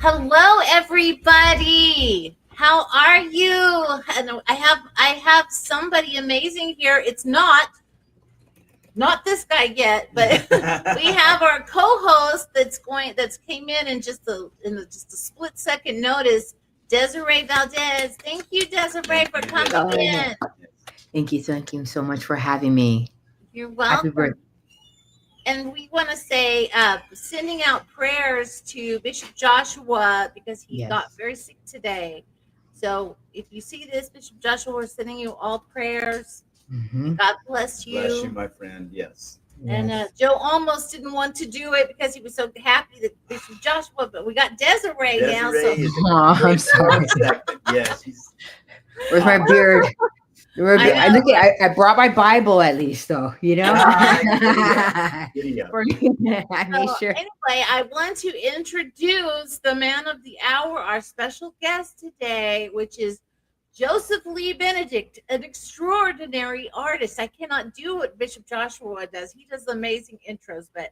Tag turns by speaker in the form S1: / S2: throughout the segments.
S1: Hello, everybody. How are you? And I have somebody amazing here. It's not this guy yet, but we have our co-host that's came in just a split second notice. Desiree Valdez. Thank you, Desiree, for coming in.
S2: Thank you so much for having me.
S1: You're
S2: Happy
S1: welcome.
S2: birthday.
S1: And we want to say sending out prayers to Bishop Joshua because he got
S2: Yes.
S1: very sick today. So if you see this, Bishop Joshua, we're sending you all prayers.
S2: Hmm.
S1: God bless you.
S3: Bless you, my friend. Yes.
S1: And
S2: Yes.
S1: Joe almost didn't want to do it because he was so happy that Bishop Joshua, but we got Desiree now. So
S3: Desiree is a
S2: Oh, I'm sorry.
S3: great second. Yes, she's
S2: Where's my beard?
S1: I
S2: I
S1: know.
S2: look at. I brought my Bible at least, though. You know.
S3: giddy up.
S2: I made
S1: So
S2: sure.
S1: anyway, I want to introduce the man of the hour, our special guest today, which is Joseph Lee Benedict, an extraordinary artist. I cannot do what Bishop Joshua does. He does amazing intros, but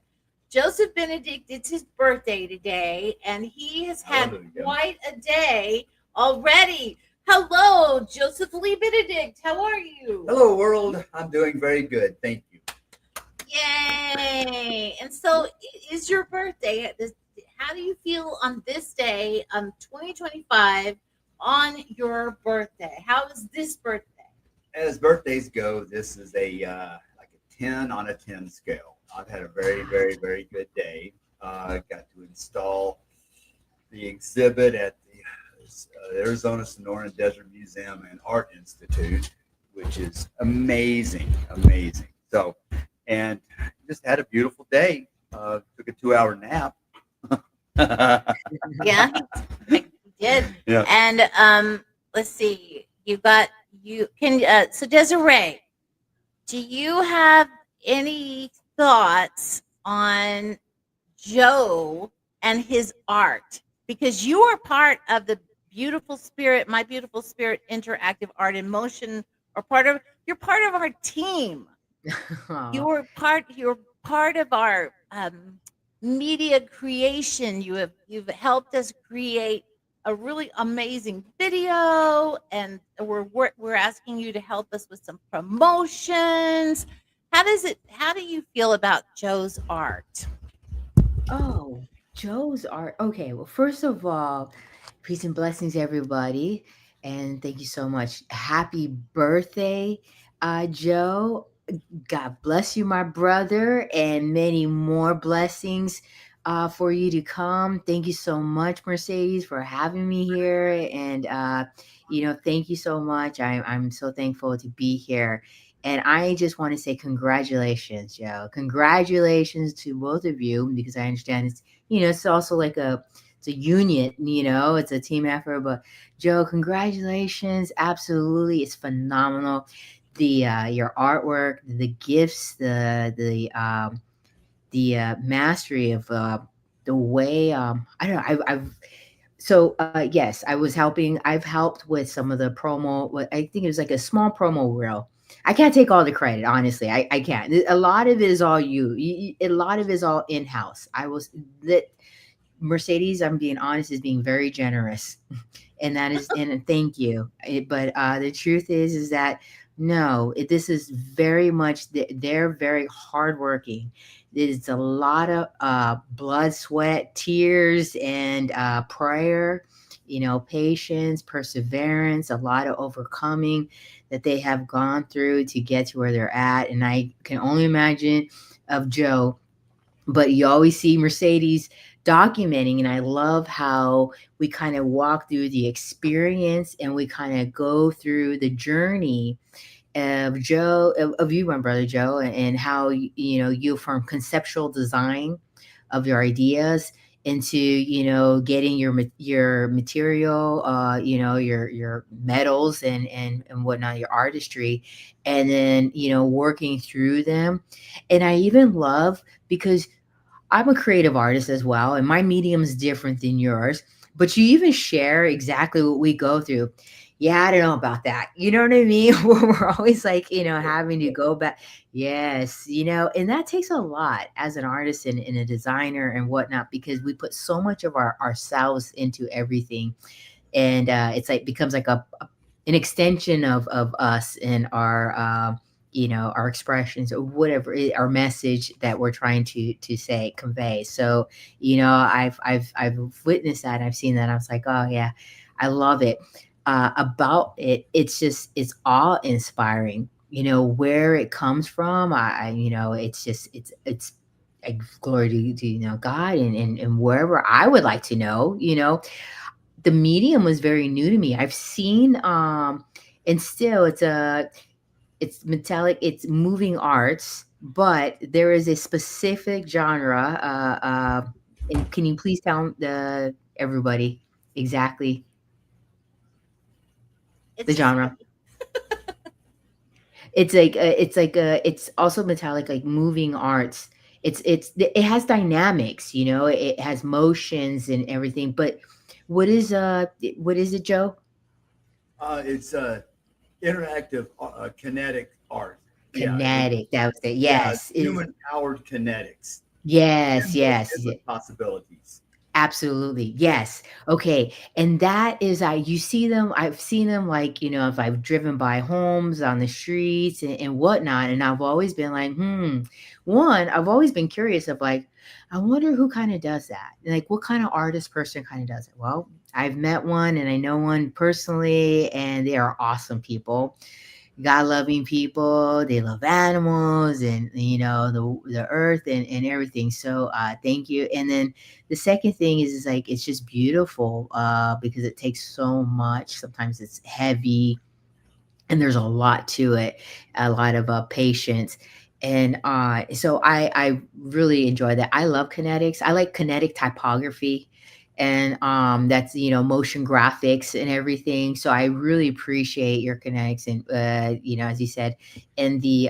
S1: Joseph Benedict, it's his birthday today, and he has had
S3: Hallelujah.
S1: quite a day already. Hello, Joseph Lee Benedict. How are you?
S3: Hello, world. I'm doing very good. Thank you.
S1: Yay! And so it is your birthday. How do you feel on this day, 2025, on your birthday? How is this birthday?
S3: As birthdays go, this is a like a 10 on a 10 scale. I've had a very, very, very good day. Got to install the exhibit at the Arizona Sonora Desert Museum and Art Institute, which is amazing, amazing. So, and just had a beautiful day. Took a 2-hour nap.
S1: Yeah, he did.
S3: Yeah.
S1: And let's see. So Desiree, do you have any thoughts on Joe and his art? Because you are part of the Beautiful Spirit, My Beautiful Spirit Interactive Art in Motion, or you're part of our team.
S2: Aw.
S1: You're part of our media creation. You've helped us create a really amazing video, and we're asking you to help us with some promotions. How do you feel about Joe's art?
S2: Oh, Joe's art. Okay, well, first of all, peace and blessings, everybody, and thank you so much. Happy birthday, Joe. God bless you, my brother, and many more blessings for you to come. Thank you so much, Mercedes, for having me here, and thank you so much. I'm so thankful to be here. And I just want to say congratulations, Joe. Congratulations to both of you because I understand it's also like it's a union, it's a team effort. But Joe, congratulations. Absolutely. It's phenomenal. Your artwork, the gifts, the mastery of the way I don't know. Yes, I was helping. I've helped with some of the promo. I think it was like a small promo reel. I can't take all the credit, honestly. I can't. A lot of it is all a lot of it is all in house. I was that Mercedes. I'm being honest, is being very generous, and that is and thank you. But the truth is that no, this is very much they're very hardworking. It's a lot of blood, sweat, tears, and prayer. Patience, perseverance, a lot of overcoming that they have gone through to get to where they're at. And I can only imagine of Joe, but you always see Mercedes documenting, and I love how we kind of walk through the experience and we kind of go through the journey of Joe, of you, my brother Joe, and how you from conceptual design of your ideas into getting your material, your metals and whatnot, your artistry, and then working through them. And I even love because I'm a creative artist as well, and my medium is different than yours. But you even share exactly what we go through. Yeah, I don't know about that. You know what I mean? We're always like,
S3: Yeah,
S2: having to go back. Yes, and that takes a lot as an artist and a designer and whatnot, because we put so much of ourselves into everything. And it's like becomes like an extension of us and our expressions or whatever our message that we're trying to say convey. So I've witnessed that. I've seen that. I was like, oh yeah, I love it. About it, it's all inspiring. Where it comes from. It's just it's glory to God, and wherever I would like to know. The medium was very new to me. I've seen and still it's metallic, it's moving arts, but there is a specific genre. And can you please tell the everybody exactly
S1: It's
S2: the
S1: just
S2: genre? It's also metallic, like moving arts. It has dynamics, it has motions and everything. But what is it, Joe?
S3: it's interactive kinetic art. Yeah,
S2: Kinetic, that was it.
S3: yeah,
S2: Yes, is
S3: human powered kinetics,
S2: yes, yes,
S3: endless possibilities.
S2: absolutely. Yes. Okay. And that is you see them, I've seen them, like, if I've driven by homes on the streets and whatnot, and I've always been like, one, I've always been curious of like, I wonder who kind of does that. Like what kind of artist person kind of does it? Well, I've met one and I know one personally, and they are awesome people. God loving people. They love animals and the earth and everything. So thank you. And then the second thing is like it's just beautiful because it takes so much. Sometimes it's heavy and there's a lot to it, a lot of patience. And so I really enjoy that. I love kinetics. I like kinetic typography, and that's motion graphics and everything. So I really appreciate your kinetics and as you said, and the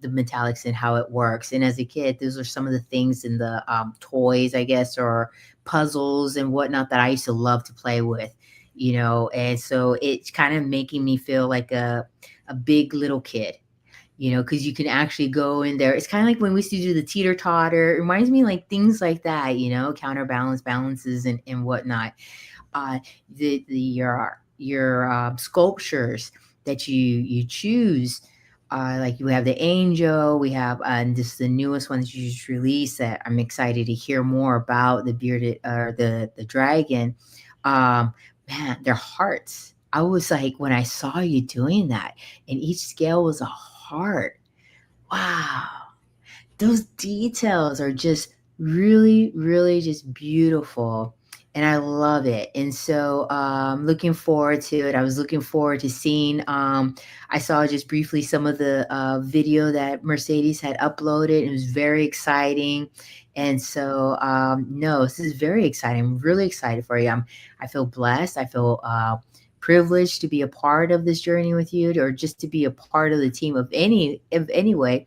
S2: metallics and how it works. And as a kid, those are some of the things in the toys, I guess, or puzzles and whatnot that I used to love to play with. And so it's kind of making me feel like a big little kid, because you can actually go in there. It's kind of like when we used to do the teeter totter. It reminds me like things like that, counterbalance balances and whatnot. Your sculptures that you choose. Like you have the angel, we have and this is the newest one that you just released that I'm excited to hear more about, the bearded or the dragon. Um, Man, their hearts. I was like when I saw you doing that, and each scale was a heart. Wow, those details are just really, really just beautiful. And I love it. And so looking forward to it. I was looking forward to seeing I saw just briefly some of the video that Mercedes had uploaded. It was very exciting. And so no, this is very exciting. I'm really excited for you. I feel blessed. I feel privileged to be a part of this journey with you, or just to be a part of the team of any way.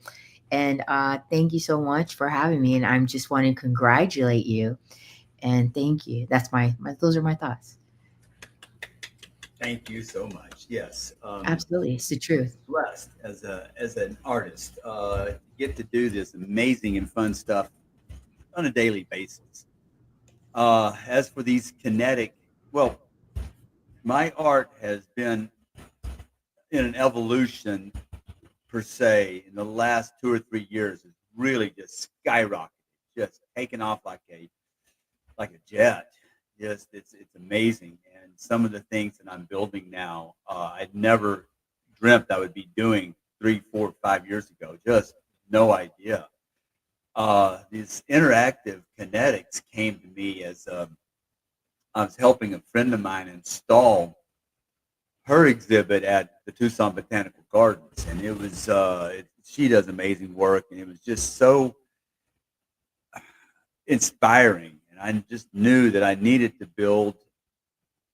S2: And thank you so much for having me. And I'm just want to congratulate you and thank you. That's my those are my thoughts.
S3: Thank you so much. Yes,
S2: Absolutely. It's the truth.
S3: blessed as an artist, get to do this amazing and fun stuff on a daily basis. As for these kinetic, well, my art has been in an evolution per se in the last 2 or 3 years. Has really just skyrocketed, just taken off like a jet. Just it's amazing. And some of the things that I'm building now, I'd never dreamt I would be doing 3, 4, 5 years ago. Just no idea. These interactive kinetics came to me as I was helping a friend of mine install her exhibit at the Tucson Botanical Gardens, and it was she does amazing work, and it was just so inspiring. And I just knew that I needed to build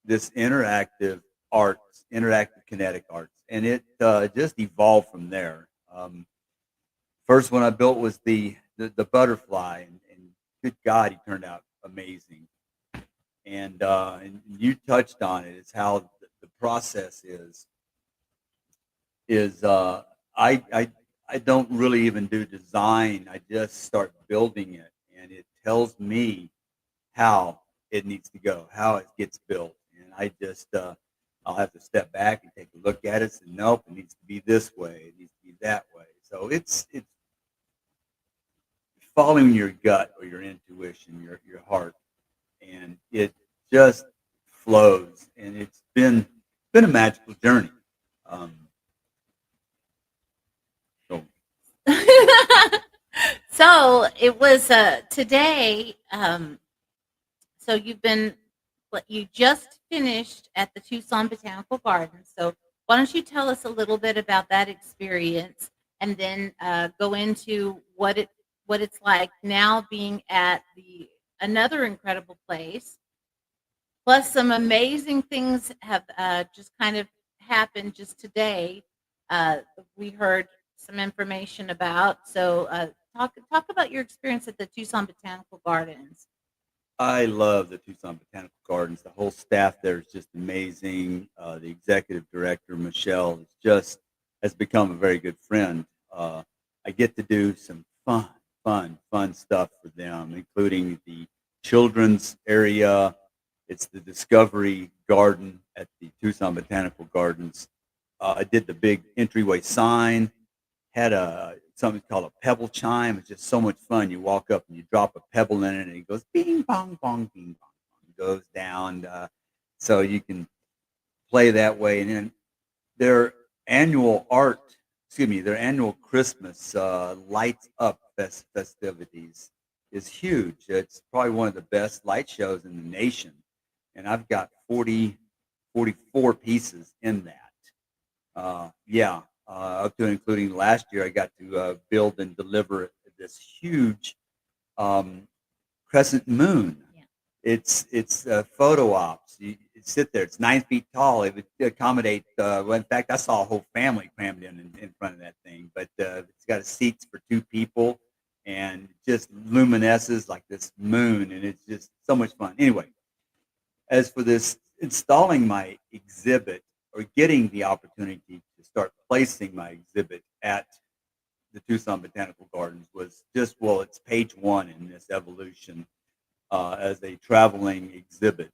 S3: this interactive arts, interactive kinetic arts, and it just evolved from there. First one I built was the butterfly, and good God, he turned out amazing. And you touched on it. It's how the process is I I don't really even do design. I just start building it, and it tells me how it needs to go, how it gets built, and I just I'll have to step back and take a look at it. And nope, it needs to be this way. It needs to be that way. So it's following your gut or your intuition, your heart, and it just flows. And it's been a magical journey. Um, so
S1: So it was today. So you've been, what you just finished at the Tucson Botanical Gardens. So why don't you tell us a little bit about that experience, and then go into what it's like now being at the another incredible place. Plus, some amazing things have just kind of happened just today. Uh, we heard some information about. So talk about your experience at the Tucson Botanical Gardens.
S3: I love the Tucson Botanical Gardens. The whole staff there is just amazing. The executive director Michelle is just has become a very good friend. I get to do some fun stuff for them, including the children's area. It's the Discovery Garden at the Tucson Botanical Gardens. I did the big entryway sign, had a something called a pebble chime. It's just so much fun. You walk up and you drop a pebble in it, and it goes bing bong bong bing bong bong. It goes down, so you can play that way. And then their annual art, excuse me, their annual Christmas lights up festivities is huge. It's probably one of the best light shows in the nation, and I've got 44 pieces in that. Yeah, up to and including last year, I got to build and deliver this huge um, crescent moon.
S1: Yeah.
S3: It's photo ops. You sit there. It's 9 feet tall. It would accommodate. Well, in fact, I saw a whole family crammed in front of that thing. But it's got seats for two people, and just luminesces like this moon, and it's just so much fun. Anyway, as for this installing my exhibit or getting the opportunity to start placing my exhibit at the Tucson Botanical Gardens was just, well, it's page one in this evolution as a traveling exhibit.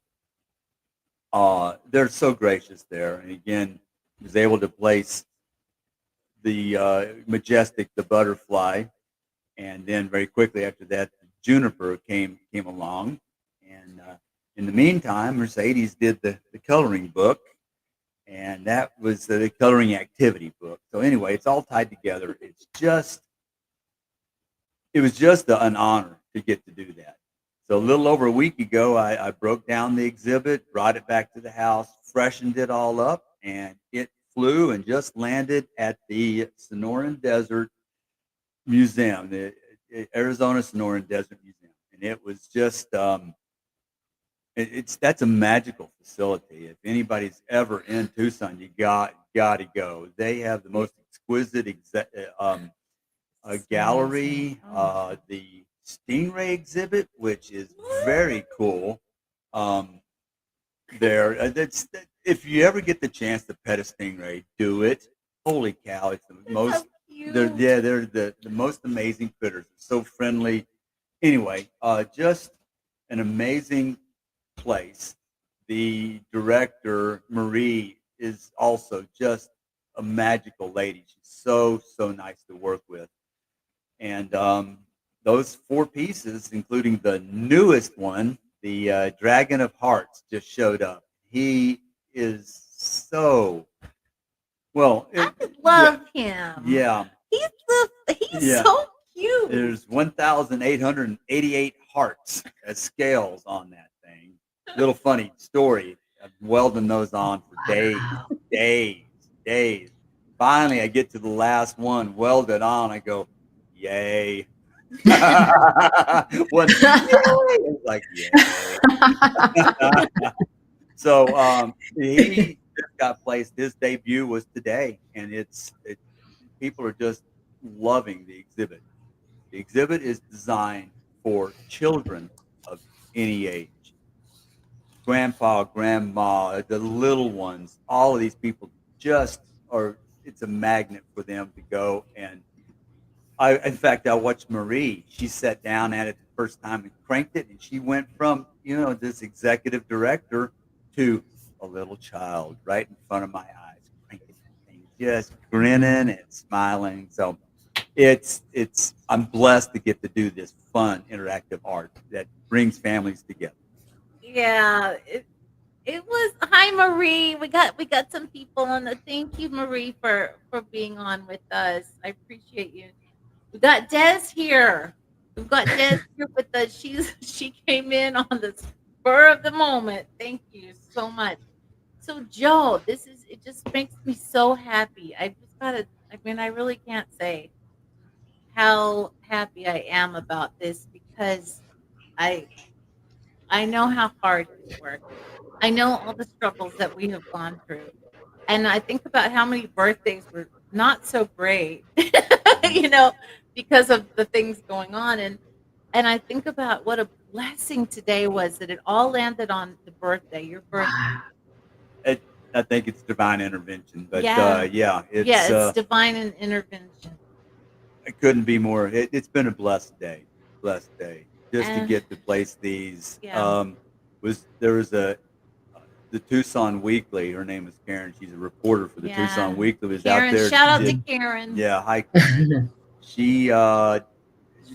S3: They're so gracious there. And again, was able to place the majestic, the butterfly, and then very quickly after that, the juniper came along. And in the meantime, Mercedes did the coloring book, and that was the coloring activity book. So anyway, it's all tied together. It was just an honor to get to do that. So a little over a week ago, I broke down the exhibit, brought it back to the house, freshened it all up, and it flew and just landed at the Sonoran Desert Museum, the Arizona Sonoran Desert Museum, and it was just it's that's a magical facility. If anybody's ever in Tucson, you got to go. They have the most exquisite a
S1: It's amazing.
S3: gallery,
S1: Oh my God.
S3: the stingray exhibit, which is very cool. Um, there, if you ever get the chance to pet a stingray, do it. Holy cow! It's the
S1: They're so
S3: most.
S1: cute.
S3: They're the most amazing critters. So friendly. Anyway, just an amazing place. The director Marie is also just a magical lady. She's so nice to work with. And those four pieces, including the newest one, the Dragon of Hearts, just showed up. He is so well.
S1: I
S3: Yeah,
S1: love him.
S3: yeah,
S1: He's
S3: yeah.
S1: so cute.
S3: There's 1,888 hearts as scales on that thing. Little funny story. I've welding those on for
S2: Wow.
S3: days, days. Finally, I get to the last one, weld it on. I go, yay. One, yay. It's like, yay. So he just got placed. His debut was today, and people are just loving the exhibit. The exhibit is designed for children of any age. grandpa, grandma, the little ones, all of these people just are. It's a magnet for them to go. And in fact, I watched Marie. She sat down at it the first time and cranked it, and she went from this executive director to a little child right in front of my eyes, cranking that thing, just grinning and smiling. So it's I'm blessed to get to do this fun interactive art that brings families together.
S1: Yeah, it was. Hi, Marie. We got some people on the. Thank you, Marie, for being on with us. I appreciate you. We got Des here. We've got Des here with us. She came in on the spur of the moment. Thank you so much. So Joe, it just makes me so happy. I just gotta. I mean, I really can't say how happy I am about this because I I know how hard you've worked. I know all the struggles that we have gone through. And I think about how many birthdays were not so great,
S3: Mhm.
S1: you know, because of the things going on. And I think about what a blessing today was that it all landed on the birthday, your birthday.
S2: Wow.
S3: It, I think it's divine intervention, but
S1: Yeah.
S3: yeah,
S1: Yeah, it's divine intervention.
S3: it couldn't be more. It's been a blessed day, just to
S1: And
S3: get to place these.
S1: yeah.
S3: Was there was a the Tucson Weekly. Her name is Karen. She's a reporter for the Tucson
S1: Yeah.
S3: Weekly. Was out
S1: Karen,
S3: there.
S1: shout out to
S3: Did
S1: Karen.
S3: Yeah, hi Karen. She
S1: She's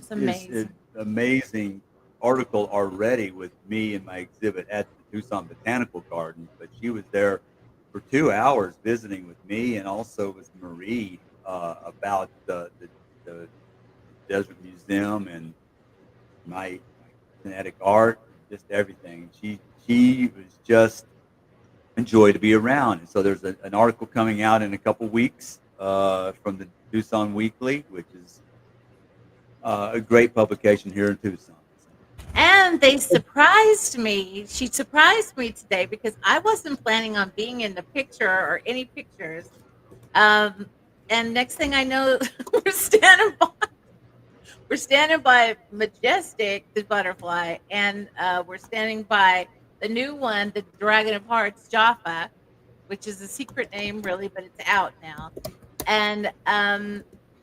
S3: is an
S1: amazing.
S3: amazing article already with me and my exhibit at the Tucson Botanical Gardens. But she was there for 2 hours visiting with me and also with Marie about the Desert Museum and my kinetic art and just everything. She was just a joy to be around. And so there's an article coming out in a couple weeks from the Tucson Weekly, which is a great publication here in Tucson. So,
S1: And they surprised me. She surprised me today because I wasn't planning on being in the picture or any pictures. Um, and next thing I know, we're standing by, we're standing by Majestic, the butterfly, and we're standing by the new one, the Dragon of Hearts, Jaffa, which is a secret name, really, but it's out now. And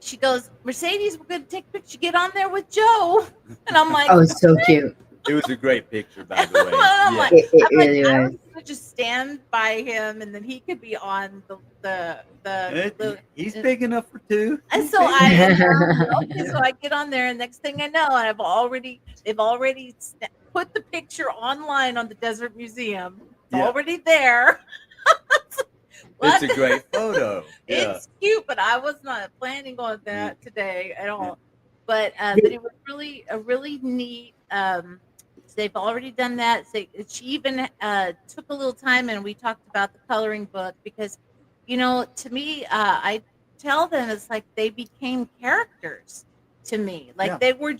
S1: she goes, Mercedes, we're going to take a picture. Get on there with Joe. And I'm like,
S2: Oh, it's so cute.
S3: it was a great picture, by the way.
S1: I'm like,
S3: Yeah.
S2: It
S1: I'm like,
S2: really
S1: I
S2: was.
S1: was gonna just stand by him, and then he could be on
S3: He's big enough for two.
S1: and
S3: He's
S1: so
S3: big enough.
S1: okay, so I get on there, and next thing I know, and they've already put the picture online on the Desert Museum. It's
S3: Yeah.
S1: already there.
S3: It's
S1: What?
S3: a great photo. Yeah.
S1: It's cute, but I was not planning on
S3: Yeah.
S1: that today at
S3: Yeah.
S1: all. But it was really a really neat. They've already done that. So she even took a little time, and we talked about the coloring book because, to me, I tell them it's like they became characters to me. Like
S3: Yeah.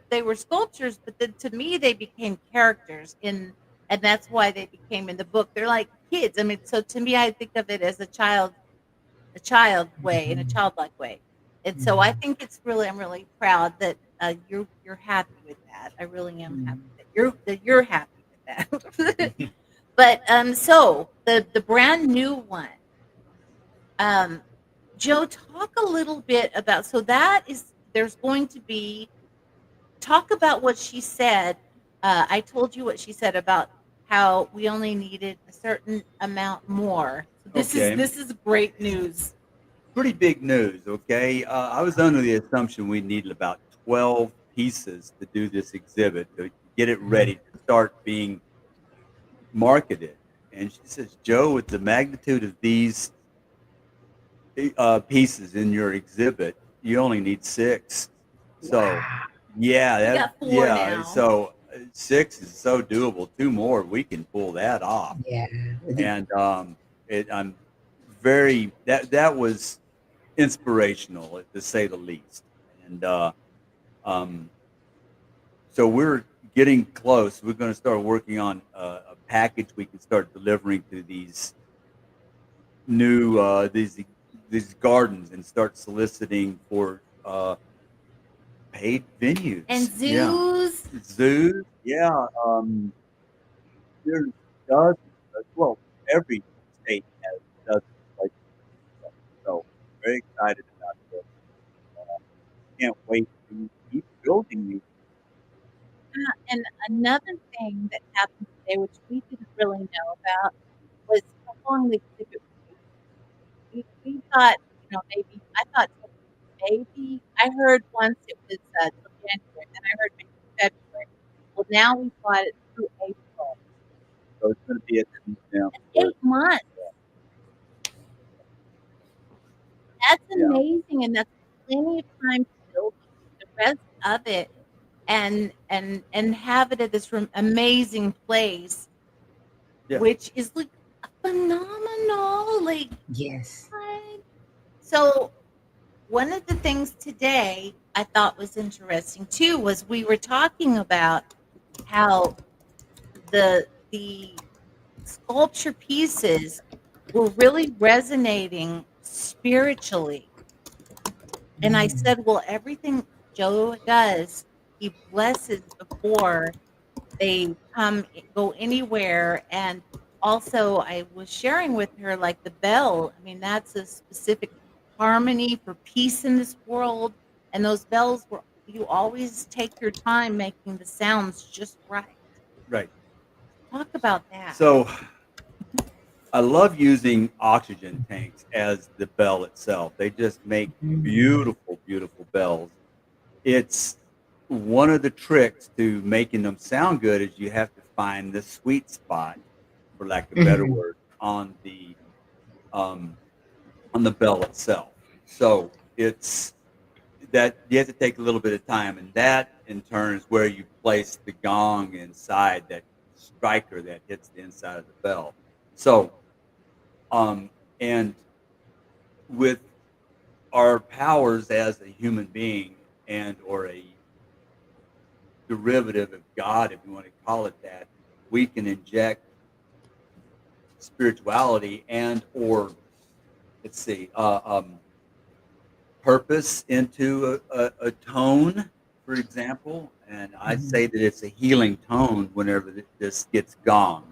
S1: they were sculptures, but then to me they became characters and that's why they became in the book. They're like kids. I mean, so to me, I think of it as a child way, in a
S2: Mhm.
S1: childlike way. And so I
S2: Mhm.
S1: think I'm really proud that you're happy with that. I really am happy
S2: Mhm.
S1: that you're happy with that. But so the brand new one, um, Joe, talk a little bit about. So that is there's going to be talk about what she said. I told you what she said about how we only needed a certain amount more. So this is
S3: Okay.
S1: this is great news.
S3: Pretty big news. Okay. I was under the assumption we needed about 12 pieces to do this exhibit to get it ready
S2: Mhm.
S3: to start being marketed. And she says, Joe, with the magnitude of these pieces in your exhibit, you only need six. So,
S2: Wow.
S3: yeah,
S1: We got four
S3: yeah.
S1: now.
S3: So six is so doable. Two more, we can pull that off.
S2: Yeah.
S3: And I'm very that was inspirational to say the least. And um, so we're getting close. We're going to start working on a package we can start delivering to these new these gardens and start soliciting for paid
S1: And
S3: venues. Yeah,
S1: zoos.
S3: zoos. Yeah, there's dozens, well, every state has dozens of places. So very excited about this. Can't wait to keep building these.
S1: And another thing that happened today, which we didn't really know about, was how long the exhibit would be. We thought, maybe I thought maybe I heard once it was till January, then I heard maybe February. Well, now we thought it through April.
S3: So it's going to be at the museum
S1: That's
S3: for
S1: 8 months. That's
S3: yeah,
S1: amazing, and that's plenty of time to build the rest of it and have it at this amazing place,
S3: yeah.
S1: which is like phenomenal. Like
S2: Yes.
S1: what? So one of the things today I thought was interesting too was we were talking about how the sculpture pieces were really resonating spiritually. And I
S2: Mm.
S1: said, well, everything Joe does, he blesses before they go anywhere. And also, I was sharing with her, like the bell. I mean, that's a specific harmony for peace in this world. And those bells were, you always take your time making the sounds just right.
S3: Right.
S1: Talk about that.
S3: So I love using oxygen tanks as the bell itself. They just make
S2: Mm.
S3: beautiful, beautiful bells. It's one of the tricks to making them sound good is you have to find the sweet spot, for lack of a better
S2: Mhm.
S3: word, um, on the bell itself. So it's that you have to take a little bit of time, and that in turn is where you place the gong inside that striker that hits the inside of the bell. So um, and with our powers as a human being and or a derivative of God, if you want to call it that, we can inject spirituality and or let's see, purpose into a tone, for example. And I
S2: Mhm.
S3: say that it's a healing tone whenever this gets gonged.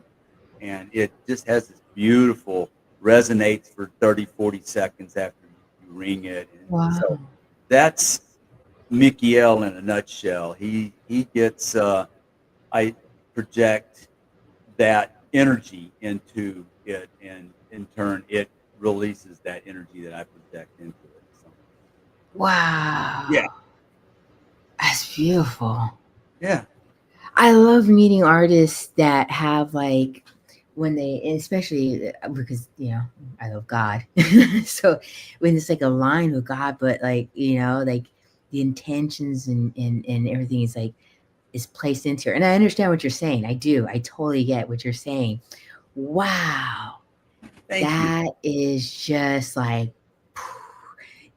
S3: And it just has this beautiful resonates for 30, 40 seconds after you ring it. And so
S2: Wow.
S3: that's Mikiel in a nutshell. He gets I project that energy into it, and in turn, it releases that energy that I project into it. So, yeah,
S2: Wow. That's beautiful.
S3: yeah,
S2: I love meeting artists that have like when they, especially because I love God, so when it's like aligned with God, but like like the intentions and everything is like is placed into it. And I understand what you're saying. I do. I totally get what you're saying. Wow,
S3: thank you.
S2: that is just like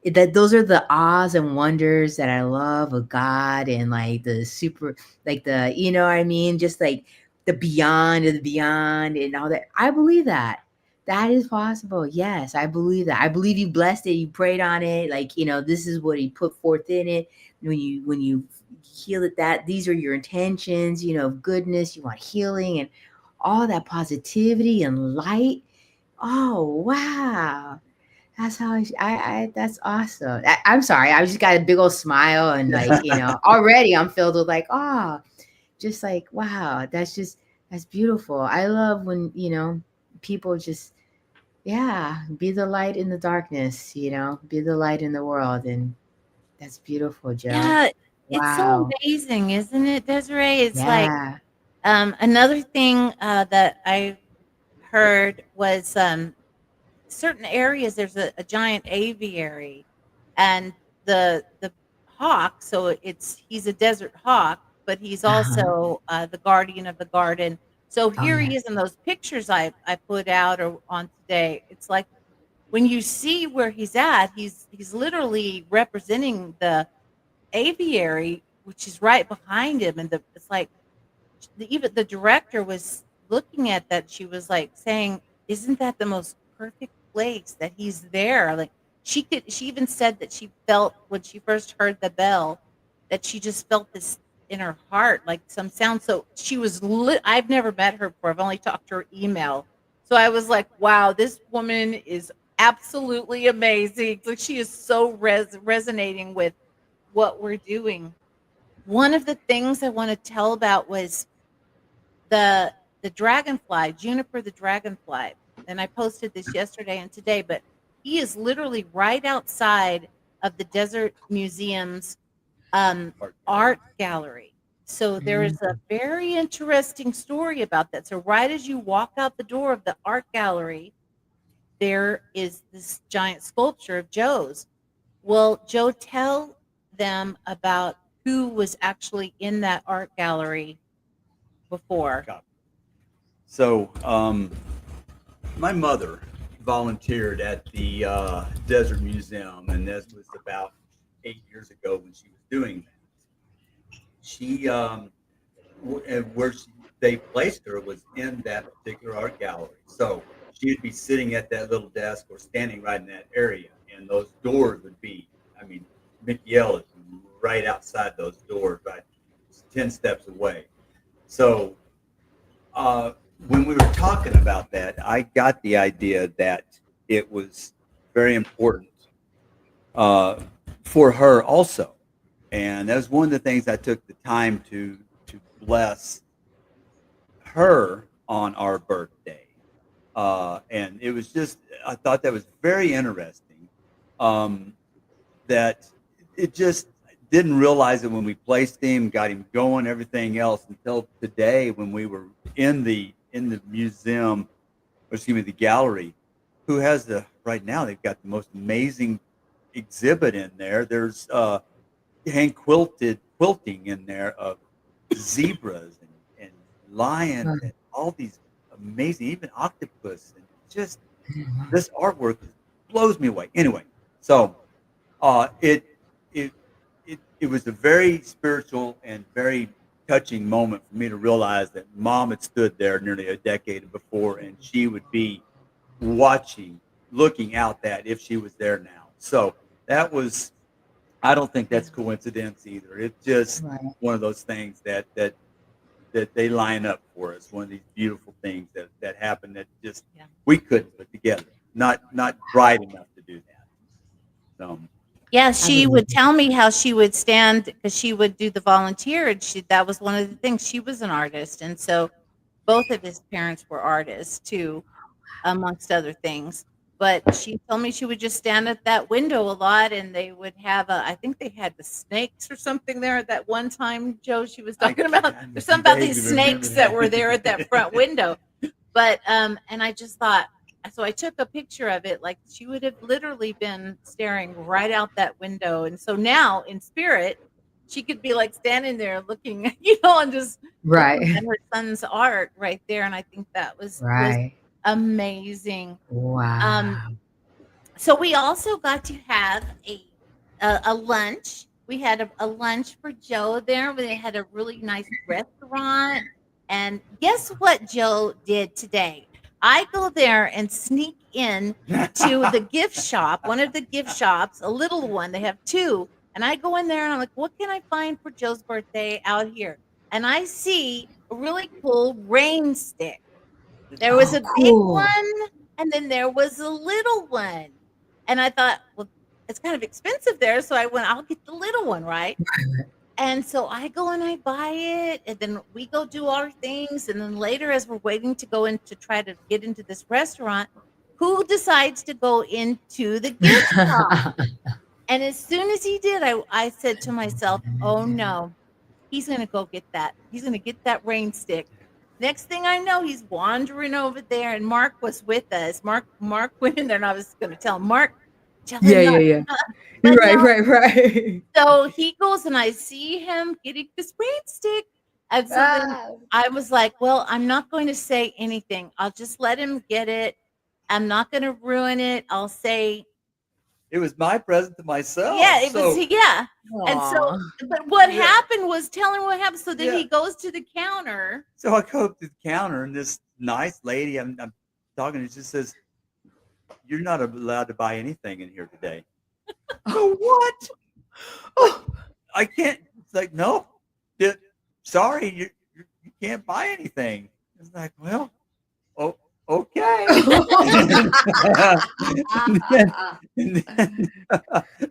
S2: that those are the ahs and wonders that I love of God and like the super like the what I mean, just like the beyond of the beyond and all that. I believe that. That is possible. Yes, I believe that. I believe you blessed it, you prayed on it, like, this is what he put forth in it. When you heal it, that these are your intentions, of goodness, you want healing and all that positivity and light. Oh, wow. That's how that's awesome. I'm sorry. I just got a big old smile and like, already I'm filled with like, oh, just like, wow, that's beautiful. I love when, people just, yeah, be the light in the darkness, be the light in the world. And that's beautiful, Joe.
S1: Yeah, it's so
S2: Wow.
S1: amazing, isn't it, Desiree? It's like
S2: Yeah.
S1: another thing that I heard was certain areas there's a giant aviary, and the hawk. So he's a desert hawk, but he's
S2: Uh-huh.
S1: also the guardian of the garden. So
S2: Oh,
S1: here
S2: yeah.
S1: he is in those pictures I put out or on today. It's like when you see where he's at, he's literally representing the aviary, which is right behind him, and it's like even the director was looking at that. She was like saying, "Isn't that the most perfect place that he's there?" Like she even said that she felt when she first heard the bell that she just felt this. in her heart, like some sound. So she was I've never met her before. I've only talked to her email. So I was like, wow, this woman is absolutely amazing. Like she is so resonating with what we're doing. One of the things I want to tell about was the the dragonfly, Juniper the dragonfly. And I posted this yesterday and today, but he is literally right outside of the Desert Museum's art gallery. So there is a
S2: Mm.
S1: very interesting story about that. So right as you walk out the door of the art gallery, there is this giant sculpture of Joe's. Well, Joe, tell them about who was actually in that art gallery before.
S3: So, my mother volunteered at the Desert Museum, and this was about 8 years ago when she was doing that. She, and where they placed her was in that particular art gallery. So she'd be sitting at that little desk or standing right in that area, and those doors would be, I mean, Mickey L is right outside those doors, right 10 steps away. So when we were talking about that, I got the idea that it was very important uh, for her also, and that was one of the things I took the time to bless her on our birthday. And it was just, I thought that was very interesting. Um, that it just didn't realize it when we placed him, got him going, everything else until today when we were in the museum, or excuse me, the gallery, who has the right now they've got the most amazing exhibit in there. There's hand quilting in there of zebras and lions and all these amazing, even octopus, and just this artwork blows me away. Anyway, so uh, it it it was a very spiritual and very touching moment for me to realize that mom had stood there nearly a decade before, and she would be watching, looking out that if she was there now. So that was, I don't think that's coincidence either. It's just
S2: Right.
S3: one of those things that they line up for us. One of these beautiful things that happen that just
S1: Yeah.
S3: we couldn't put together. Not bright enough to do that. So
S1: Yeah,
S2: I
S1: she
S2: believe
S1: would tell me how she would stand because she would do the volunteer, and that was one of the things. She was an artist, and so both of his parents were artists too, amongst other things. But she told me she would just stand at that window a lot, and they would have I think they had the snakes or something there at that one time, Joe, she was
S3: I
S1: talking about.
S3: can
S1: There's something about these
S3: vaguely remember
S1: snakes that
S3: that.
S1: were there at that front window. But and I just thought, so I took a picture of it, like she would have literally been staring right out that window. And so now in spirit, she could be like standing there looking, and just looking
S2: right.
S1: at her son's art right there. And I think that was
S2: Right.
S1: amazing. Um,
S2: Wow.
S1: so we also got to have a lunch. We had a lunch for Joe there. Where they had a really nice restaurant. And guess what Joe did today? I go there and sneak in to the gift shop, one of the gift shops, a little one. They have two. And I go in there and I'm like, what can I find for Joe's birthday out here? And I see a really cool rain stick. There was
S2: Oh,
S1: a big
S2: cool.
S1: one, and then there was a little one. And I thought, well, it's kind of expensive there. So I went, I'll get the little one, right? And so I go and I buy it, and then we go do our things. And then later, as we're waiting to go in to try to get into this restaurant, who decides to go into the gift shop? And as soon as he did, I said to myself, oh no, he's going to go get that. He's going to get that rain stick. Next thing I know, he's wandering over there, and Mark was with us. Mark went in there, and I was going to tell him, Mark, tell him
S2: Yeah,
S1: not,
S2: yeah, yeah.
S1: but
S2: Right,
S1: no.
S2: right, right.
S1: So he goes, and I see him getting this rain stick, and so then
S2: Ah.
S1: I was like, well, I'm not going to say anything. I'll just let him get it. I'm not going to ruin it. I'll say,
S3: It was my present to
S1: yeah,
S3: myself.
S1: it was,
S3: So
S1: yeah. And so,
S2: Aw.
S1: but what
S3: yeah,
S1: happened was, tell him what happened. So then
S3: yeah.
S1: he goes to the counter.
S3: So I go up to the counter, and this nice lady I'm talking to just says, "You're not allowed to buy anything in here today." I go, what? Like
S2: Oh,
S3: I can't. It's like no. "D- sorry, you can't buy anything." It's like, well, oh, okay. and, then, and then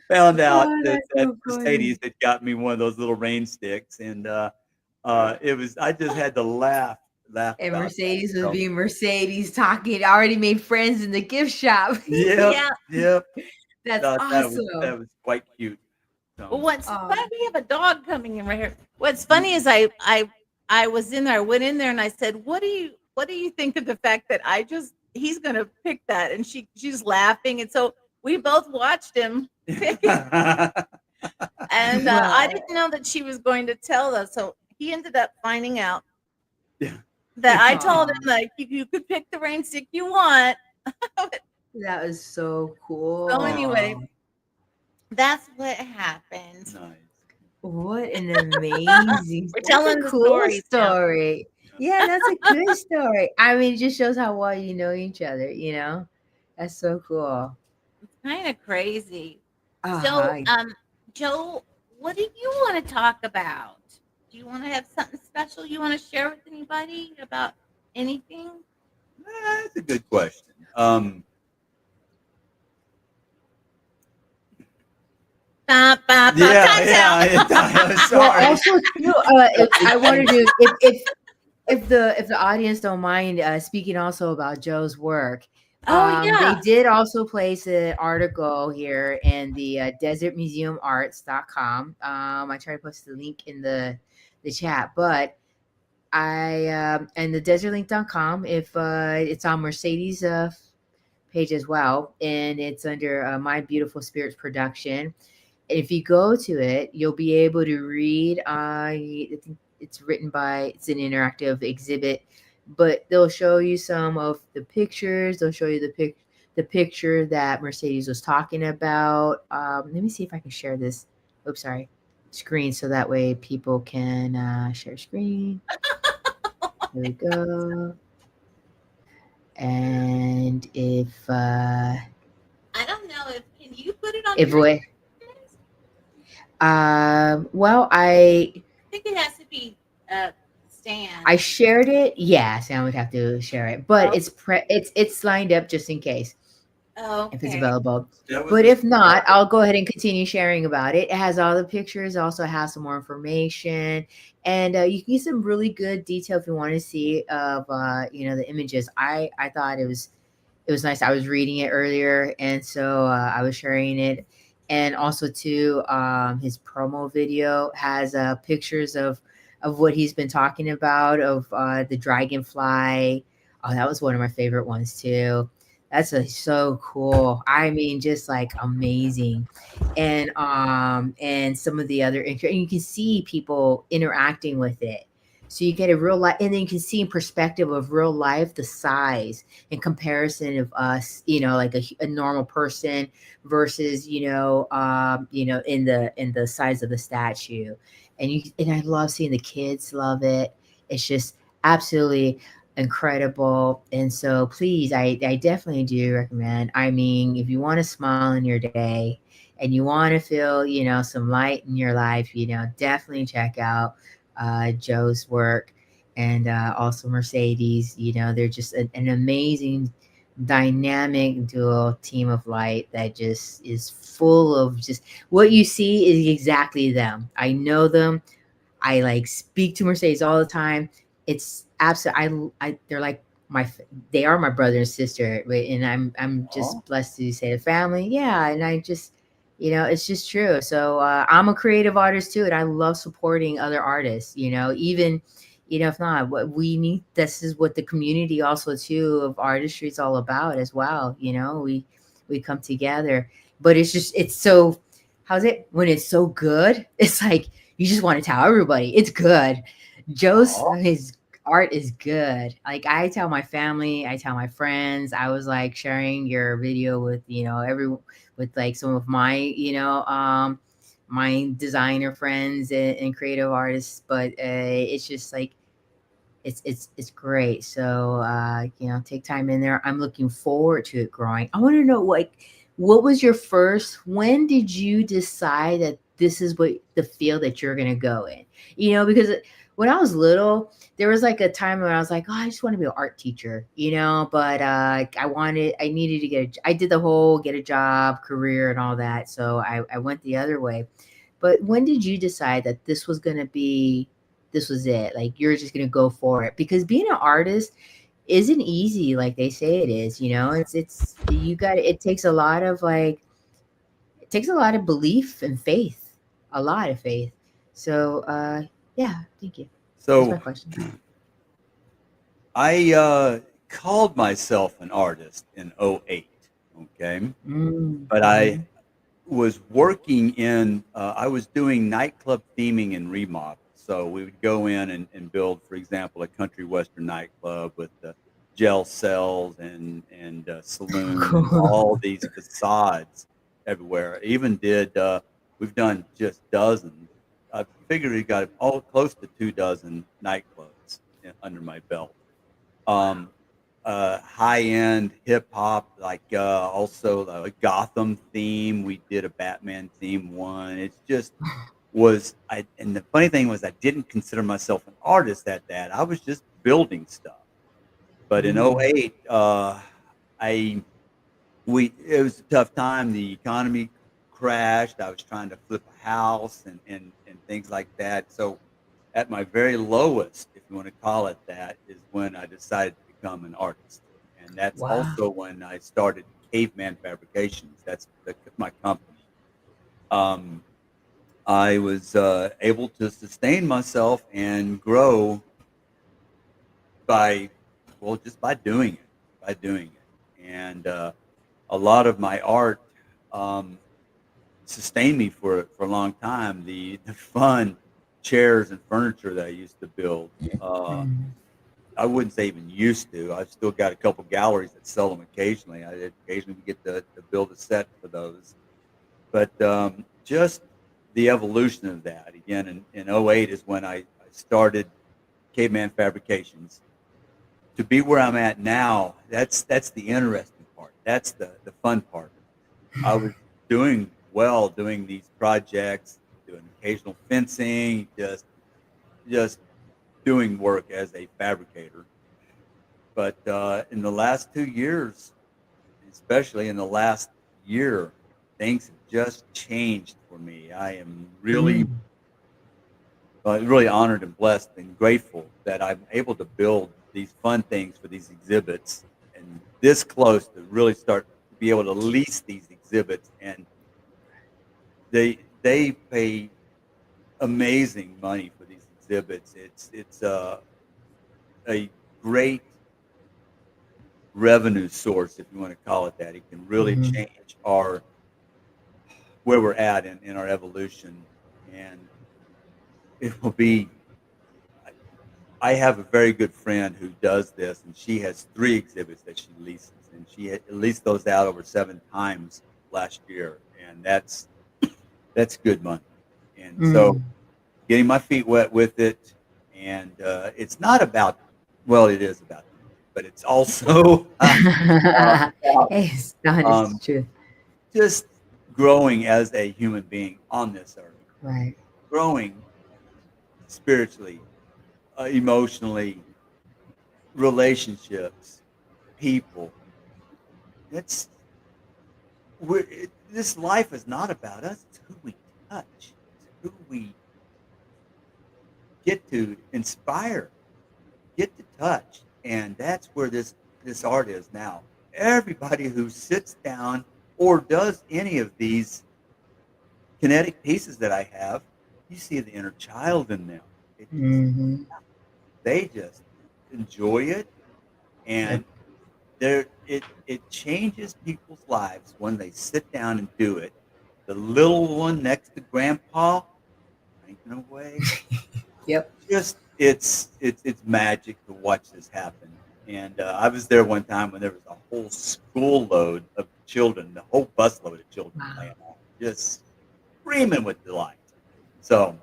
S3: found out
S2: Oh,
S3: that
S2: that's
S3: that
S2: so
S3: Mercedes
S2: funny.
S3: had got me one of those little rain sticks, and it was I just had to laugh
S2: And
S3: about that.
S2: Mercedes was
S3: So,
S2: being Mercedes talking, already made friends in the gift shop.
S3: yep,
S1: Yeah.
S3: yep.
S2: That's
S3: Thought that
S2: awesome.
S3: was quite cute.
S1: Well,
S3: So,
S1: what's
S2: Oh,
S1: funny? We have a dog coming in right here. What's funny
S3: mm,
S1: is I was in there. I went in there and I said, what do you think of the fact that I just he's gonna pick that?" And she's laughing, and so we both watched him pick it. And I
S2: well,
S1: didn't know that she was going to tell us. So he ended up finding out
S3: yeah.
S1: that I told
S2: aw,
S1: him like you could pick the rain stick you want.
S2: that was so
S1: So anyway,
S2: cool.
S1: that's what happened.
S3: Nice.
S2: What an amazing,
S1: We're
S2: that's a
S1: telling the
S2: cool
S1: stories now.
S2: story. Yeah, that's a good story. I mean, it just shows how well you know each other, you know? That's so cool.
S1: It's kind of crazy. So,
S2: Uh-huh.
S1: Joe, what do you want to talk about? Do you want to have something special you want to share with anybody about anything?
S3: That's a good question.
S1: Ba, ba, ba,
S3: Yeah,
S1: time's out.
S3: yeah.
S2: Well,
S3: Sorry.
S2: also too, if I wanted to, if the audience don't mind speaking also about Joe's work,
S1: Oh
S2: they
S1: yeah.
S2: did also place an article here in the desertmuseumarts.com. I try to post the link in the chat, but I and the desertlink.com, if it's on Mercedes page as well, and it's under My Beautiful Spirits production. If you go to it, you'll be able to read. I think it's written by. It's an interactive exhibit, but they'll show you some of the pictures. They'll show you the picture that Mercedes was talking about. Let me see if I can share this. Oops, sorry, screen, so that way people can share screen. Here we go. And
S1: I don't know if can you put it on
S2: if
S1: your
S2: we, well,
S1: I think it has to be
S2: I
S1: stand.
S2: shared it. Yeah, Sam would have to share it, but
S1: Oh,
S2: it's lined up just in case if it's
S1: okay.
S2: available.
S3: That was
S2: But
S3: a
S2: if not,
S3: smart.
S2: I'll go ahead and continue sharing about it. It has all the pictures. It also has some more information, and you can get some really good detail if you want to see of the images. I thought it was nice. I was reading it earlier, and so I was sharing it. And also, too, his promo video has pictures of what he's been talking about of the dragonfly. Oh, that was one of my favorite ones too. That's so cool. I mean, just like amazing, and some of the other, and you can see people interacting with it. So you get a real life, and then you can see in perspective of real life the size in comparison of us, like a normal person versus in the size of the statue. And I love seeing the kids love it. It's just absolutely incredible. And so please, I definitely do recommend. I mean, if you want to smile in your day and you want to feel some light in your life, definitely check out Joe's work, and also Mercedes. They're just an amazing, dynamic dual team of light that just is full of just what you see is exactly them. I know them. I like speak to Mercedes all the time. It's absolutely they're like they are my brother and sister, and I'm
S3: Oh,
S2: just blessed to say the family. Yeah, and I just it's just true. So I'm a creative artist too, and I love supporting other artists. Even if not, what we need. This is what the community also too of artistry is all about as well. We come together, but it's so how's it when it's so good? It's like you just want to tell everybody it's good. Joe's
S3: oh,
S2: his art is good. Like I tell my family, I tell my friends. I was like sharing your video with every with like some of my my designer friends and creative artists. But it's just like it's great. So take time in there. I'm looking forward to it growing. I want to know, like, what was your first? When did you decide that this is what the field that you're gonna go in. Because when I was little, there was like a time where I was like, oh, I just want to be an art teacher, but I needed to I did the whole get a job, career, and all that. So I went the other way. But when did you decide that this was it? Like you're just gonna go for it? Because being an artist isn't easy like they say it is. It's you got it takes a lot of it takes a lot of belief and faith, a lot of faith. So yeah, thank you. That's my
S3: So
S2: question.
S3: I called myself an artist in '08. Okay. But I
S2: Mm-hmm.
S3: was working I was doing nightclub theming and remodel. So we would go in and build, for example, a country western nightclub with the gel cells and saloon and
S2: Cool.
S3: all these facades everywhere. Even we've done just dozens. I figured we got all close to 2 dozen nightclubs under my belt. Um, high end hip hop, like also the Gotham theme. We did a Batman theme one. It's just and the funny thing was I didn't consider myself an artist at that. I was just building stuff. But in
S2: Mm.
S3: '08, I we it was a tough time. The economy crashed. I was trying to flip a house and things like that. So at my very lowest, if you want to call it that, is when I decided to become an artist. And that's
S2: Wow.
S3: also when I started Caveman Fabrications. That's my company. Um, I was able to sustain myself and grow by, well, just by doing it. And a lot of my art um, sustained me for a long time. The fun chairs and furniture that I used to build.
S2: Mm.
S3: I wouldn't say even used to. I've still got a couple galleries that sell them occasionally. I occasionally get to build a set for those. But just the evolution of that. Again, in '08 is when I started Caveman Fabrications. To be where I'm at now, that's the interesting part. That's the fun part. I was doing well doing these projects, doing occasional fencing, just doing work as a fabricator. But in the last 2 years, especially in the last year, things have just changed for me. I am
S2: Mm.
S3: really honored and blessed and grateful that I'm able to build these fun things for these exhibits and this close to really start to be able to lease these exhibits. And they pay amazing money for these exhibits. It's a great revenue source, if you want to call it that. It can really
S2: Mhm.
S3: change our where we're at in our evolution, and it will be. I have a very good friend who does this, and she has 3 exhibits that she leases, and she leased those out over 7 times last year, and that's good money. And so,
S2: Mm.
S3: getting my feet wet with it, and it's not about, well, it is about the money, but it's also about
S2: It's the
S3: um,
S2: honest truth.
S3: just growing as a human being on this earth,
S2: Right.
S3: growing spiritually, emotionally, relationships, people. It's this life is not about us. It's who we touch. It's who we get to inspire, get to touch, and that's where this art is now. Everybody who sits down or does any of these kinetic pieces that I have, you see the inner child in them. It just
S2: Mhm.
S3: they just enjoy it,
S2: Yep.
S3: and it changes people's lives when they sit down and do it. The little one next to grandpa cranking away,
S2: Yep.
S3: just it's magic to watch this happen. And I was there one time when there was a whole school load of children, the whole busload of children
S2: Wow.
S3: laying on, just screaming with delight. So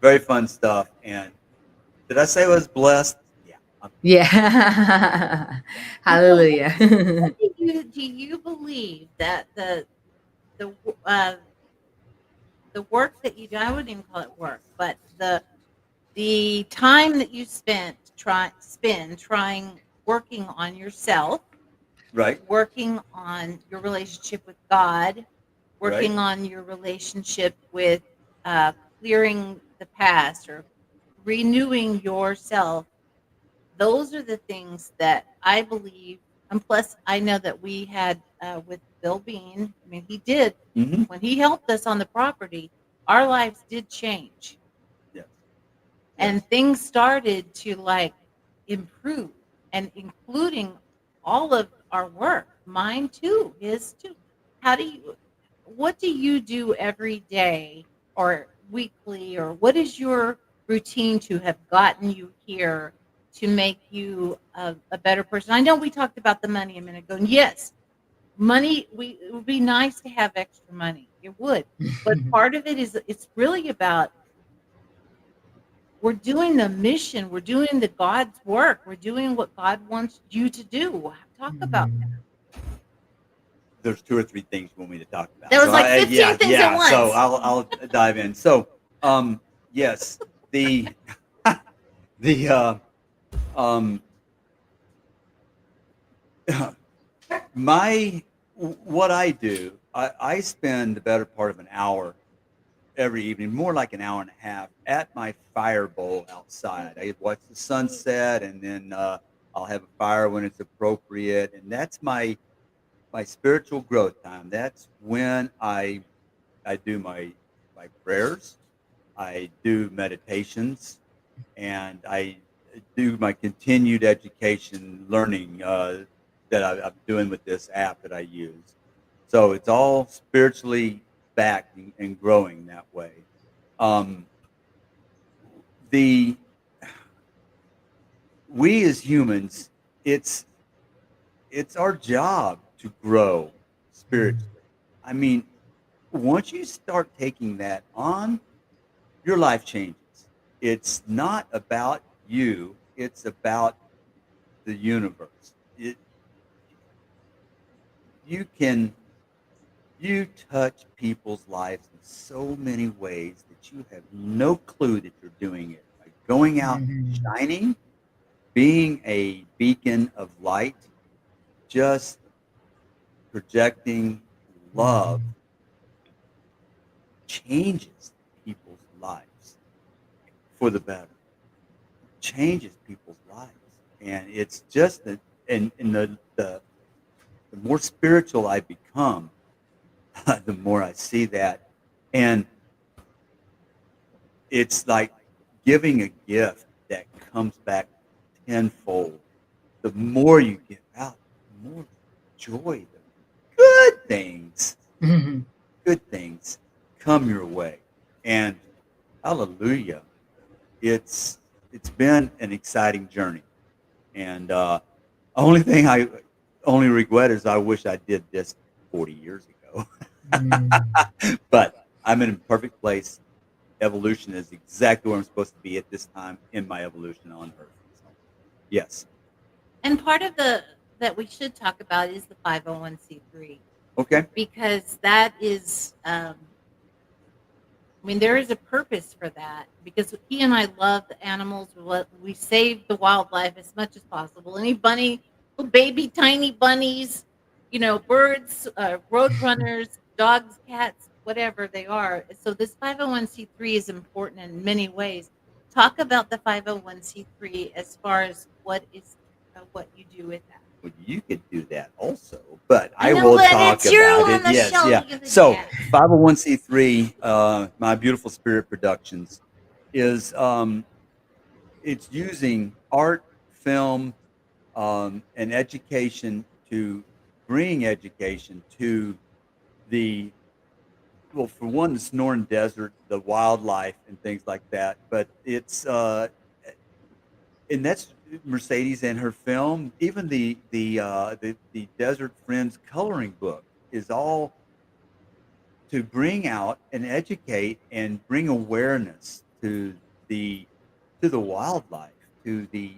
S3: very fun stuff. And did I say I was blessed? Yeah, I'm
S2: Yeah.
S1: So
S2: Hallelujah.
S1: what do you believe that the the work that you do, I wouldn't even call it work, but the time that you spend trying working on yourself,
S3: Right.
S1: working on your relationship with God,
S3: Right.
S1: working on your relationship with uh, clearing the past or renewing yourself. Those are the things that I believe. And plus, I know that we had with Bill Bean. I mean, he did
S3: Mm-hmm.
S1: when he helped us on the property. Our lives did change,
S3: Yes.
S1: and
S3: Yes.
S1: things started to like improve, and including all of our work, mine too, his too. How do you, what do you do every day or weekly, or what is your routine to have gotten you here to make you a better person? I know we talked about the money a minute ago, and yes, money, it would be nice to have extra money, it would, but part of it is it's really about we're doing the mission. We're doing the God's work. We're doing what God wants you to do. Talk about that.
S3: There's two or three things you want me to talk about.
S1: There was
S3: So
S1: like
S3: I,
S1: 15
S3: yeah,
S1: things at
S3: yeah. So
S1: once.
S3: I'll dive in. So yes, the the um my what I do, I spend the better part of an hour every evening, more like an hour and a half, at my fire bowl outside. I watch the sunset, and then I'll have a fire when it's appropriate, and that's my spiritual growth time. That's when I do my prayers, I do meditations, and I do my continued education learning that I'm doing with this app that I use. So it's all spiritually backed and growing that way. Um, the we as humans, it's it's our job to grow spiritually. I mean, once you start taking that on, your life changes. It's not about you, it's about the universe. You can you touch people's lives in so many ways that you have no clue that you're doing it. By going out and shining, being a beacon of light, just projecting love changes people's lives for the better. Changes people's lives. And it's just that, and the more spiritual I become, the more I see that. And it's like giving a gift that comes back tenfold. The more you give out, the more joy, the good things, good things come your way. And hallelujah, it's it's been an exciting journey. And only thing I only regret is I wish I did this 40 years ago. But I'm in a perfect place. Evolution is exactly where I'm supposed to be at this time in my evolution on Earth. So, yes.
S1: And part of the that we should talk about is the 501c3,
S3: Okay.
S1: because that is I mean, there is a purpose for that, because he and I love the animals. We save the wildlife as much as possible. Any bunny, little baby, tiny bunnies, birds, road runners, dogs, cats, whatever they are. So this 501c3 is important in many ways. Talk about the 501c3 as far as what you do with that.
S3: Well, you could do that also, but
S1: I
S3: I
S1: know,
S3: will
S1: but
S3: talk
S1: it's you
S3: about
S1: on
S3: it.
S1: the
S3: Yes,
S1: show.
S3: yeah.
S1: You're the
S3: So,
S1: guest.
S3: 501c3, My Beautiful Spirit Productions, is it's using art, film, and education to bring education to the well, for one, the Sonoran Desert, the wildlife, and things like that. But it's and that's Mercedes and her film. Even the Desert Friends coloring book is all to bring out and educate and bring awareness the to the wildlife, to the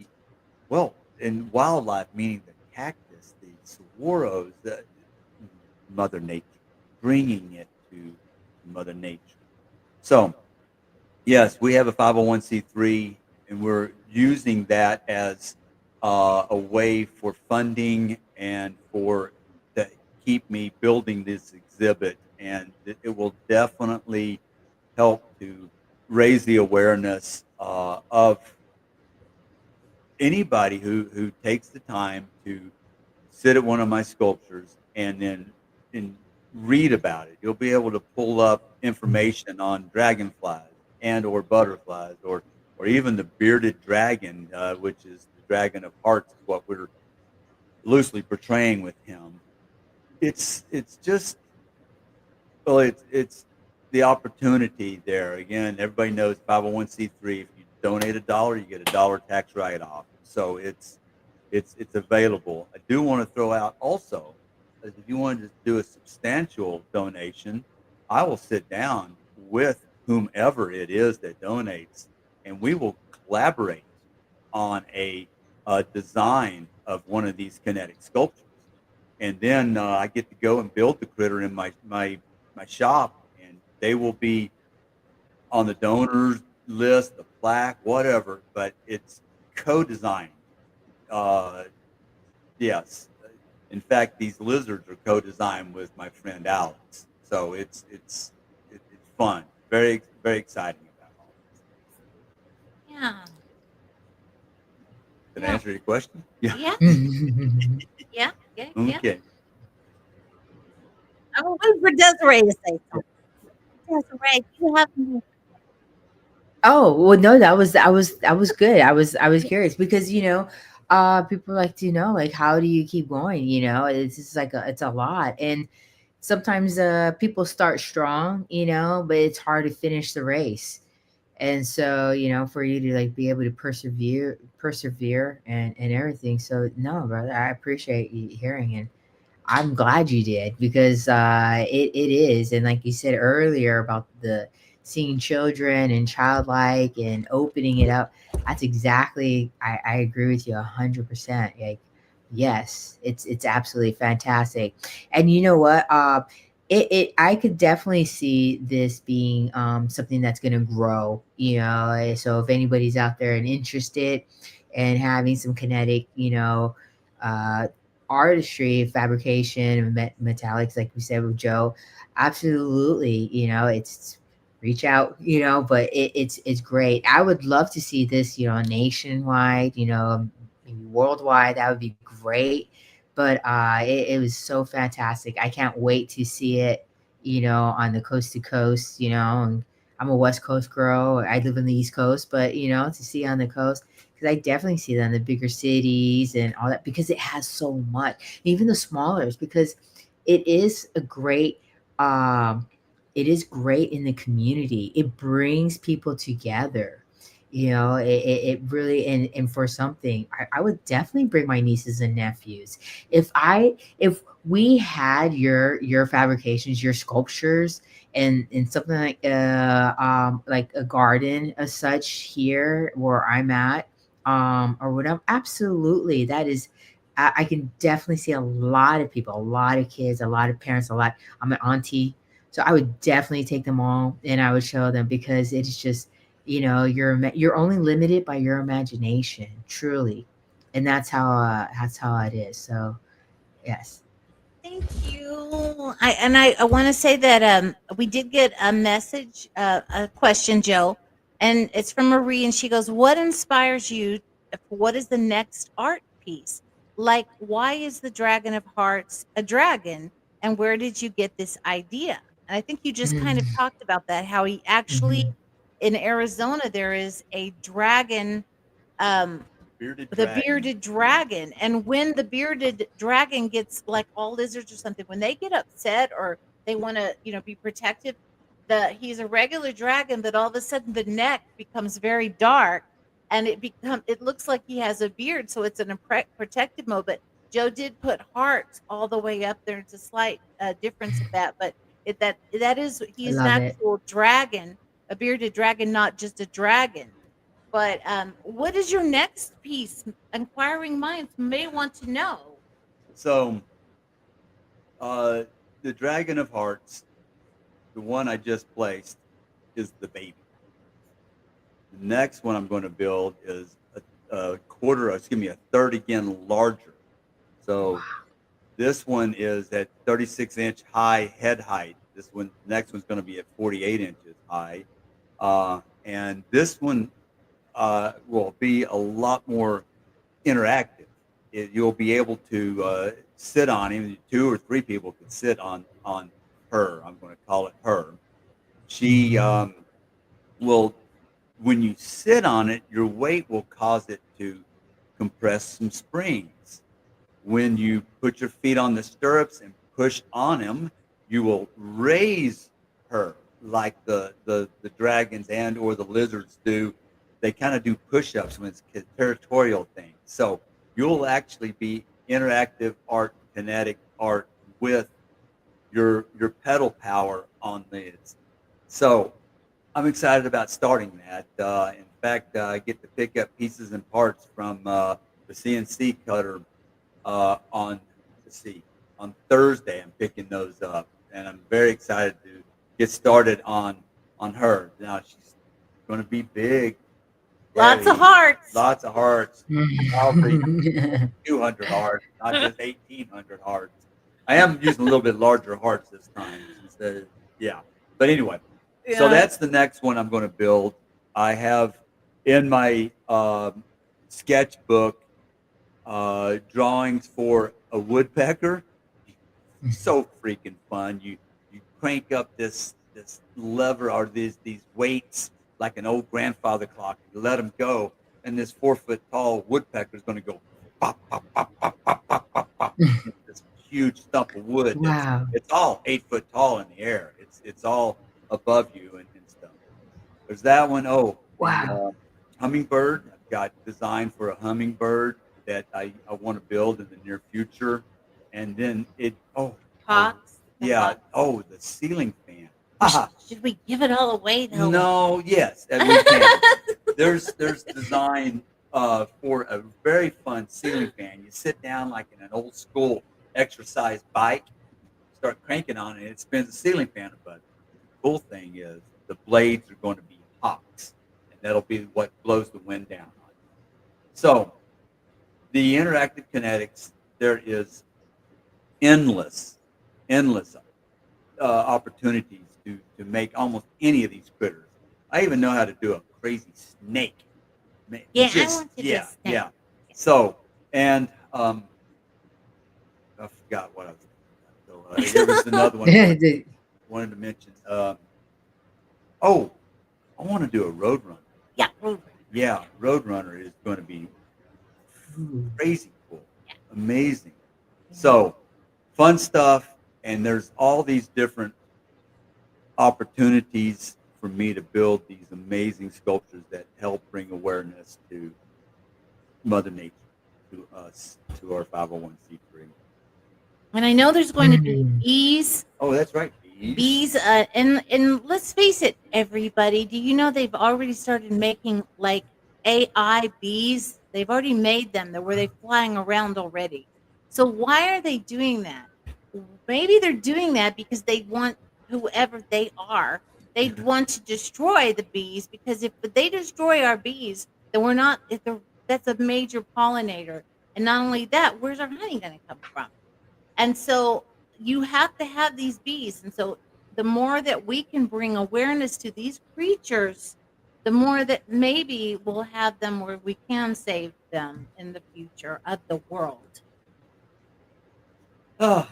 S3: well, and wildlife meaning the cactus, the saguaros, the Mother Nature, bringing it to Mother Nature. So yes, we have a 501c3, and we're using that as a way for funding and for to keep me building this exhibit, and it will definitely help to raise the awareness of anybody who takes the time to sit at one of my sculptures and read about it. You'll be able to pull up information on dragonflies and or butterflies, or even the bearded dragon, which is the dragon of hearts, is what we're loosely portraying with him. It's just, well, it's the opportunity there. Again, everybody knows 501c3. If you donate $1, you get $1 tax write-off. So it's available. I do want to throw out also, as if you wanted to do a substantial donation, I will sit down with whomever it is that donates, and we will collaborate on a design of one of these kinetic sculptures. And then I get to go and build the critter in my shop, and they will be on the donors list, the plaque, whatever. But it's co-designed. Uh, yes, in fact, these lizards are co-designed with my friend Alex. So it's fun, very exciting about all this.
S1: Yeah.
S3: Did I
S1: Yeah.
S3: answer your question? Yeah.
S1: Yes. Yeah. Yeah. Yeah.
S3: Okay.
S1: I'm waiting for Desiree to say something. Desiree, do you have any?
S2: Oh, well, no, that was good. I was curious because people like to know, like, how do you keep going? It's just like it's a lot, and sometimes people start strong, but it's hard to finish the race. And so, for you to like be able to persevere and everything. So no, brother, I appreciate you hearing, and I'm glad you did because it is. And like you said earlier about the seeing children and childlike and opening it up, that's exactly, I agree with you 100%. Like, yes, it's absolutely fantastic. And you know what? I could definitely see this being something that's going to grow, so if anybody's out there and interested in having some kinetic, uh, artistry, fabrication, metallics, like we said with Joe, absolutely. It's reach out, but it's great. I would love to see this, nationwide, maybe worldwide. That would be great. But it was so fantastic. I can't wait to see it, on the coast to coast, and I'm a West Coast girl. I live in the East Coast, but to see on the coast, because I definitely see that in the bigger cities and all that because it has so much, even the smaller, because it is a great, um, it is great in the community. It brings people together. It really, and for something, I would definitely bring my nieces and nephews. If we had your fabrications, your sculptures, and something like a garden as such here where I'm at, or whatever. Absolutely, that is. I can definitely see a lot of people, a lot of kids, a lot of parents, a lot. I'm an auntie, so I would definitely take them all and I would show them because it's just, you're only limited by your imagination, truly, and that's how it is. So yes.
S1: Thank you. I want to say that we did get a message, a question, Joe, and it's from Marie, and she goes, "What inspires you? What is the next art piece? Like, why is the Dragon of Hearts a dragon, and where did you get this idea?" And I think you just kind of
S2: Mhm.
S1: talked about that, how he actually
S2: Mhm.
S1: in Arizona there is a dragon, um,
S3: Bearded
S1: the
S3: dragon.
S1: bearded dragon. And when the bearded dragon gets like all lizards or something, when they get upset or they want to, be protective, he's a regular dragon, but all of a sudden the neck becomes very dark and it looks like he has a beard. So it's an protective mode. But Joe did put hearts all the way up there. It's a slight difference of that, but that is
S2: I
S1: he's an
S2: love it.
S1: actual dragon, a bearded dragon, not just a dragon. But what is your next piece? Inquiring minds may want to know.
S3: So uh, the Dragon of Hearts, the one I just placed, is the baby. The next one I'm going to build is a quarter, excuse me, a third again larger. So this one is at 36-inch high head height. This one, next one's going to be at 48 inches high. And this one will be a lot more interactive. You'll be able to sit on him. Two or three people could sit on her. I'm going to call it her. She will, when you sit on it, your weight will cause it to compress some springs. When you put your feet on the stirrups and push on him, you will raise her like the dragons and or the lizards do. They kind of do push-ups when it's a territorial thing. So you'll actually be interactive art, kinetic art with your pedal power on this. So I'm excited about starting that. In fact, I get to pick up pieces and parts from the CNC cutter on, let's see, on Thursday. I'm picking those up, and I'm very excited to get started on her. Now she's going to be big,
S1: Lots of
S3: heavy,
S1: hearts.
S3: lots of hearts, probably 200 hearts, not just 1,800 hearts. I am using a little bit larger hearts this time instead of, yeah. But anyway, so
S1: Yeah.
S3: that's the next one I'm going to build. I have in my sketchbook drawings for a woodpecker. So freaking fun. You crank up this lever or these weights like an old grandfather clock. You let them go, and this 4 foot tall woodpecker is going to go pop pop pop pop pop pop pop pop. This huge stump of wood that's
S2: Wow.
S3: it's all 8 foot tall in the air. It's all above you and stuff. There's that one. Oh, the
S2: Wow.
S3: hummingbird. I've got design for a hummingbird that I want to build in the near future. And then
S1: Hawks. The
S3: yeah,
S1: hawks.
S3: the ceiling fan.
S1: Should we give it all away though?
S3: No, yes, we can. There's design for a very fun ceiling fan. You sit down like in an old school exercise bike, start cranking on it, and it spins a ceiling fan above you. The cool thing is the blades are going to be hawks, and that'll be what blows the wind down on you. So the interactive kinetics, there is endless opportunities to make almost any of these critters. I even know how to do a crazy snake.
S1: Yeah, I
S3: Just
S1: want to do a snake.
S3: yeah. So and I forgot what I was thinking about. So there was another one I wanted to mention. Oh, I want to do a Roadrunner.
S1: Yeah, Roadrunner.
S3: Yeah, Roadrunner is going to be
S2: Ooh.
S3: crazy cool, amazing. So fun stuff, and there's all these different opportunities for me to build these amazing sculptures that help bring awareness to Mother Nature, to us, to our 501c3.
S1: And I know there's going to be
S2: Mm.
S1: bees.
S3: Oh, that's right,
S1: Bees, and let's face it, everybody. Do you know they've already started making like AI bees? They've already made them. Where they flying around already. So why are they doing that? Maybe they're doing that because they want whoever they are. They want to destroy the bees because if they destroy our bees, then we're not. If they're, that's a major pollinator, and not only that, where's our honey going to come from? And so you have to have these bees. And so the more that we can bring awareness to these creatures, the more that maybe we'll have them where we can save them in the future of the world.
S3: Oh,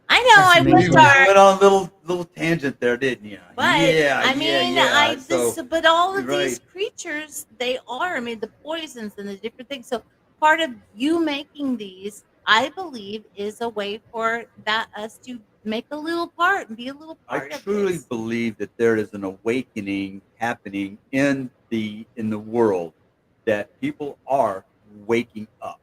S1: I know
S2: That's
S1: I
S3: you
S1: went
S2: amazing.
S1: dark,
S3: went on a little tangent there, didn't you?
S1: but
S3: Yeah,
S1: I
S3: yeah,
S1: mean,
S3: yeah.
S1: I
S3: So
S1: just but all
S3: you're
S1: of these
S3: right.
S1: creatures, they are. I mean, the poisons and the different things. So part of you making these, I believe, is a way for that us to make a little part and be a little
S3: I
S1: part of
S3: truly
S1: this.
S3: believe that there is an awakening happening in the world, that people are waking up.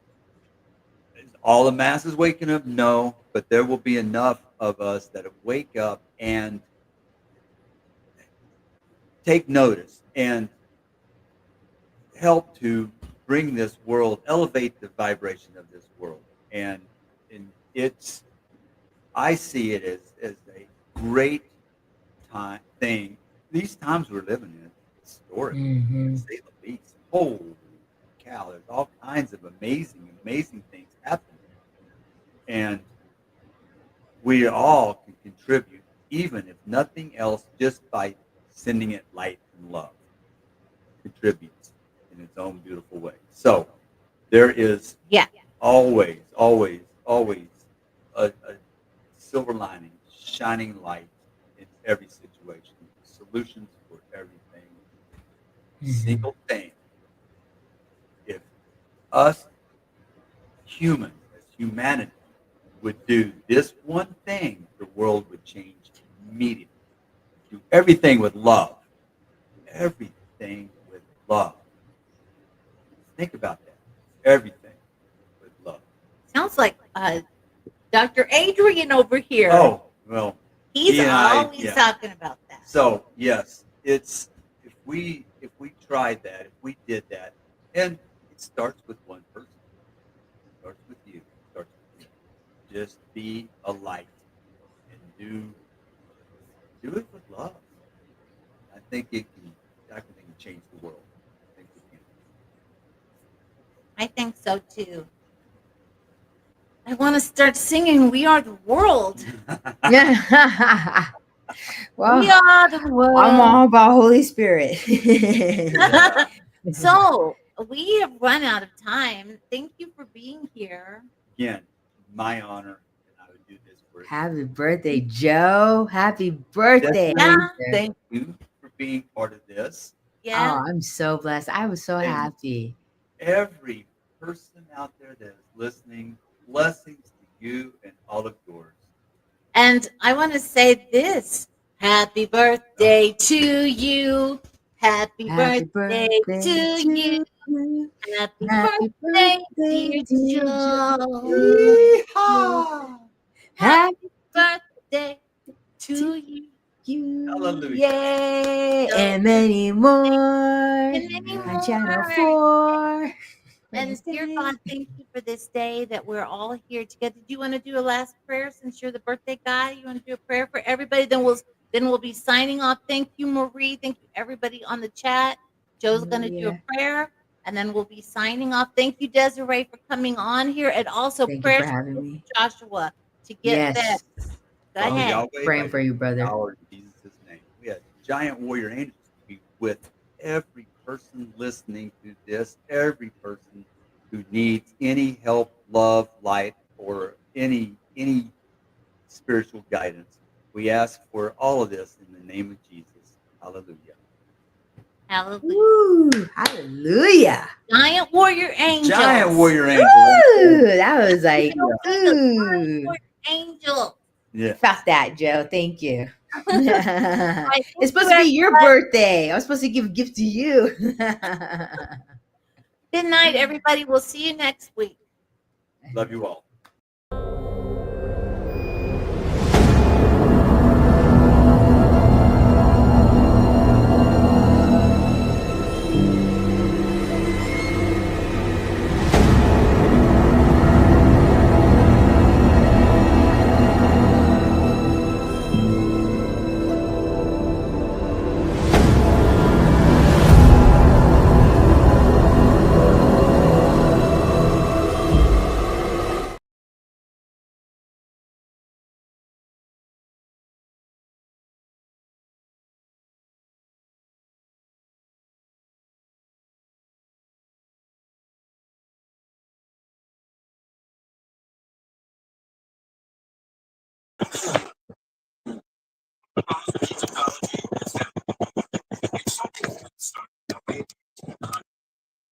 S3: Is all the masses waking up? No, but there will be enough of us that wake up and take notice and help to bring this world, elevate the vibration of this world. And it's I see it as a great time thing these times we're living in, historic, to
S2: Hmm.
S3: say the least. Holy cow! There's all kinds of amazing, amazing things happening, and we all can contribute, even if nothing else, just by sending it light and love. Contributes in its own beautiful way. So there is
S1: Yeah.
S3: always, always, always a silver lining, shining light in every situation, solutions for everything.
S2: Hmm.
S3: Single thing. If us humans, as humanity, would do this one thing, the world would change immediately. Do everything with love. Everything with love. Think about that. Everything with love.
S1: Sounds like Dr. Adrian over here.
S3: Oh, well,
S1: He's
S3: he and I,
S1: always
S3: yeah.
S1: talking about that.
S3: So yes, it's if we tried that, if we did that, and it starts with one person. It starts with you. It starts with you. Just be a light and do it with love. I think it can. I think it can change the world. I think we
S1: I think so too. I want to start singing "We Are the World."
S3: can.
S2: Yeah.
S1: We
S2: Well,
S1: are the
S2: I'm
S1: world.
S2: all about Holy Spirit.
S3: Yeah.
S1: So we have run out of time. Thank you for being here.
S3: Again, my honor, and I would do this for
S2: Happy birthday, Joe. Happy birthday.
S1: Yeah,
S3: Desiree.
S2: Sir.
S3: Thank you for being part of this.
S1: yeah.
S2: Oh, I'm so blessed. I was so
S3: And
S2: happy.
S3: every person out there that is listening, blessings to you and all of yours.
S1: And I want to say this. Happy birthday to you. Happy
S2: Happy
S1: birthday
S2: birthday
S1: to you.
S2: to you.
S1: Happy
S2: Happy
S1: birthday,
S2: birthday,
S1: dear
S2: dear
S1: Joe.
S2: Joe.
S3: Yeehaw!
S2: Happy
S1: Happy birthday to
S2: to
S1: you,
S2: you.
S3: Hallelujah.
S2: Yay.
S1: Joe.
S2: And many more
S1: And many
S2: on Channel
S1: more.
S2: 4.
S1: And dear
S2: Wednesday.
S1: God, thank you for this day that we're all here together. Do you want to do a last prayer since you're the birthday guy? You want to do a prayer for everybody? Then we'll be signing off. Thank you, Marie. Thank you, everybody on the chat. Joe's going to do a
S2: Hallelujah.
S1: prayer, and then we'll be signing off. Thank you, Desiree, for coming on here, and also
S2: Thank you for
S1: prayers
S2: having
S1: for
S2: me.
S1: Joshua to get fed.
S2: Yes.
S1: Go
S3: Father
S2: Oh,
S1: ahead.
S3: Yahweh,
S2: praying
S3: by
S2: for
S3: your
S2: you, brother.
S3: power in Jesus' name, we have giant warrior angels to be with every person listening to this, every person who needs any help, love, light, or any spiritual guidance. We ask for all of this in the name of Jesus. Hallelujah.
S1: Hallelujah.
S2: Woo! Hallelujah.
S1: Giant warrior
S3: Giant
S1: angels.
S3: warrior angel right there.
S2: Woo! That was like,
S3: Yeah.
S1: Giant
S2: ooh.
S1: warrior angel.
S2: I felt
S3: Yes.
S2: that, Joe. Thank you.
S1: All right,
S2: It's
S1: thank
S2: supposed
S1: you,
S2: to be your
S1: everybody.
S2: birthday. I was supposed to give a gift to you.
S1: Good night, everybody. We'll see you next week.
S3: Love you all.